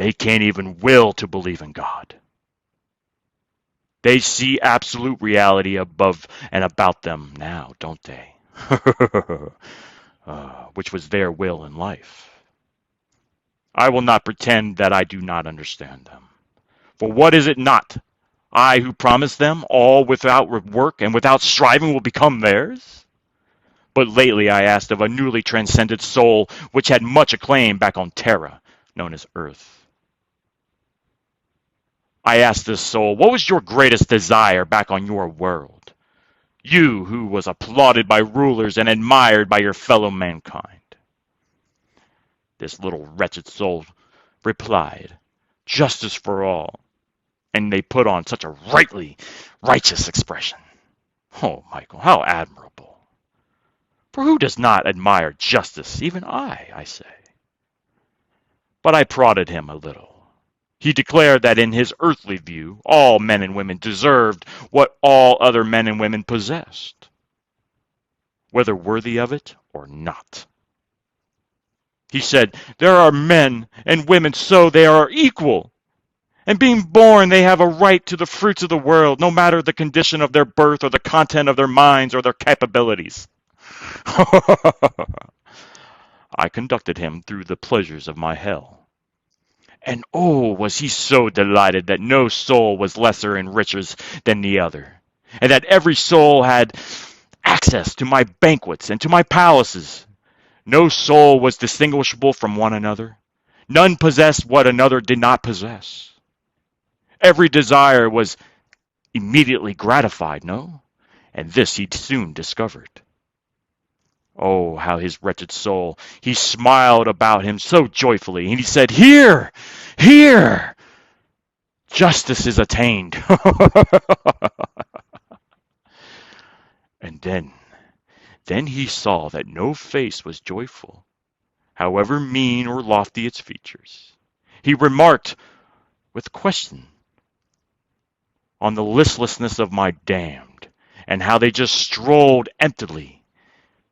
They can't even will to believe in God. They see absolute reality above and about them now, don't they? Which was their will in life. I will not pretend that I do not understand them. For what is it not? I who promised them all without work and without striving will become theirs? But lately I asked of a newly transcended soul which had much acclaim back on Terra, known as Earth. I asked this soul, what was your greatest desire back on your world? You who was applauded by rulers and admired by your fellow mankind. This little wretched soul replied, justice for all. And they put on such a righteous expression. Oh, Michael, how admirable. For who does not admire justice? Even I say. But I prodded him a little. He declared that in his earthly view, all men and women deserved what all other men and women possessed, whether worthy of it or not. He said, there are men and women so they are equal. And being born, they have a right to the fruits of the world, no matter the condition of their birth or the content of their minds or their capabilities. I conducted him through the pleasures of my hell. And oh, was he so delighted that no soul was lesser in riches than the other, and that every soul had access to my banquets and to my palaces. No soul was distinguishable from one another. None possessed what another did not possess. Every desire was immediately gratified, no? And this he soon discovered. Oh, how his wretched soul, he smiled about him so joyfully, and he said, here, here, justice is attained. And then he saw that no face was joyful, however mean or lofty its features. He remarked with question on the listlessness of my damned, and how they just strolled emptily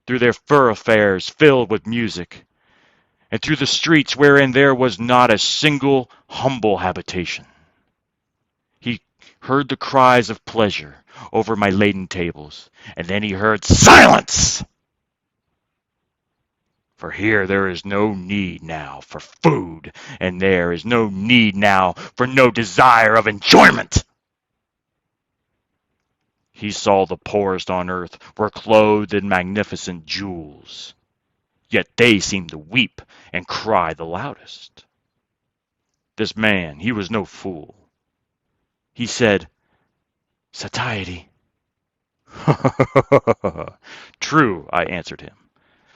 through their thoroughfares filled with music, and through the streets wherein there was not a single humble habitation. He heard the cries of pleasure over my laden tables, and then he heard silence! For here there is no need now for food, and there is no need now for no desire of enjoyment. He saw the poorest on earth were clothed in magnificent jewels, yet they seemed to weep and cry the loudest. This man, he was no fool. He said, satiety. True, I answered him,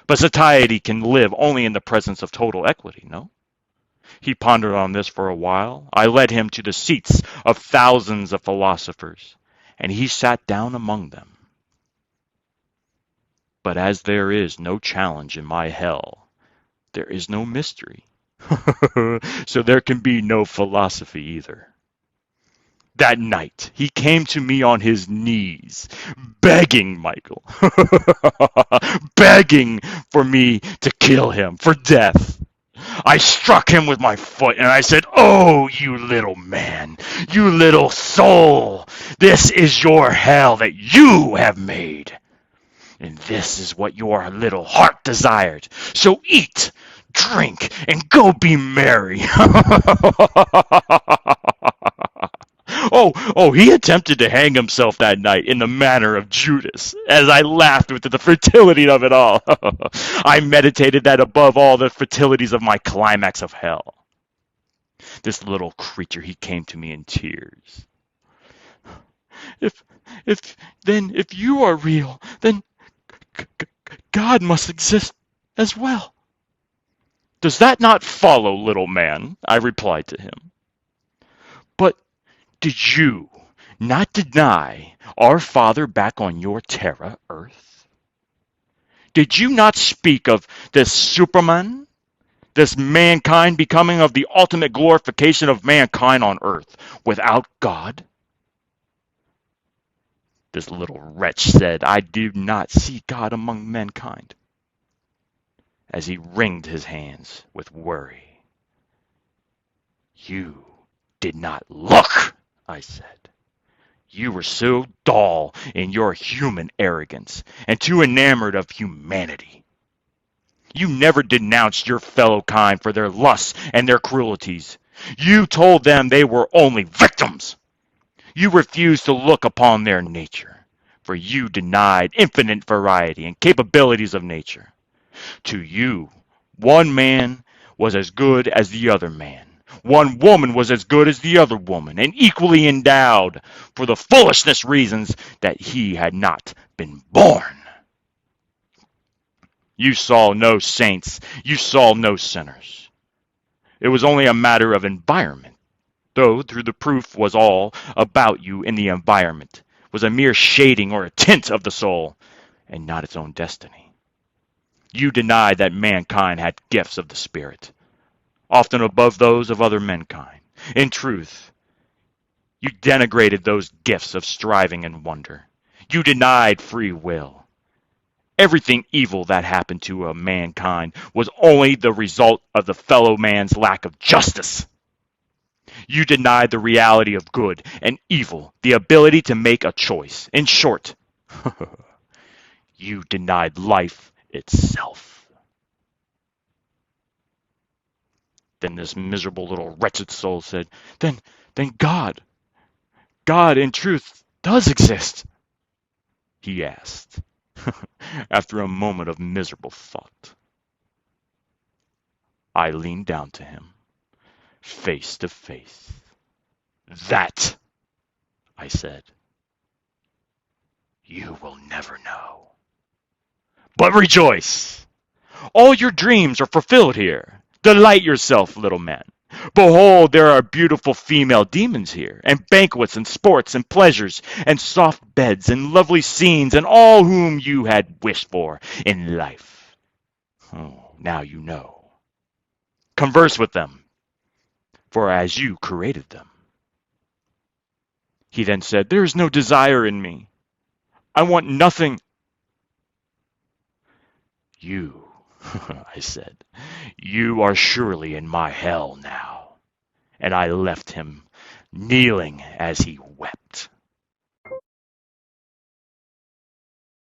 but satiety can live only in the presence of total equity, no? He pondered on this for a while. I led him to the seats of thousands of philosophers, and he sat down among them. But as there is no challenge in my hell, there is no mystery. So there can be no philosophy either. That night, he came to me on his knees, begging, Michael, begging for me to kill him, for death. I struck him with my foot, and I said, oh, you little man, you little soul, this is your hell that you have made. And this is what your little heart desired. So eat, drink, and go be merry. Oh, he attempted to hang himself that night in the manner of Judas, as I laughed with the fertility of it all. I meditated that above all the fertilities of my climax of hell. This little creature, he came to me in tears. If you are real, then God must exist as well. Does that not follow, little man? I replied to him. But did you not deny our Father back on your Terra, Earth? Did you not speak of this Superman, this mankind becoming of the ultimate glorification of mankind on Earth without God? This little wretch said, I do not see God among mankind, as he wringed his hands with worry. You did not look, I said. You were so dull in your human arrogance and too enamored of humanity. You never denounced your fellow kind for their lusts and their cruelties. You told them they were only victims. You refused to look upon their nature, for you denied infinite variety and capabilities of nature. To you, one man was as good as the other man. One woman was as good as the other woman, and equally endowed for the foolishness reasons that he had not been born. You saw no saints, you saw no sinners. It was only a matter of environment, though through the proof was all about you in the environment, was a mere shading or a tint of the soul, and not its own destiny. You denied that mankind had gifts of the Spirit, often above those of other mankind. In truth, you denigrated those gifts of striving and wonder. You denied free will. Everything evil that happened to a mankind was only the result of the fellow man's lack of justice. You denied the reality of good and evil, the ability to make a choice. In short, you denied life itself. Then this miserable little wretched soul said, Then God in truth does exist, he asked, after a moment of miserable thought. I leaned down to him, face to face. That, I said, you will never know. But rejoice! All your dreams are fulfilled here. Delight yourself, little man. Behold, there are beautiful female demons here, and banquets and sports and pleasures, and soft beds and lovely scenes, and all whom you had wished for in life. Oh, now you know. Converse with them, for as you created them. He then said, There is no desire in me. I want nothing. You, I said, you are surely in my hell now. And I left him kneeling as he wept.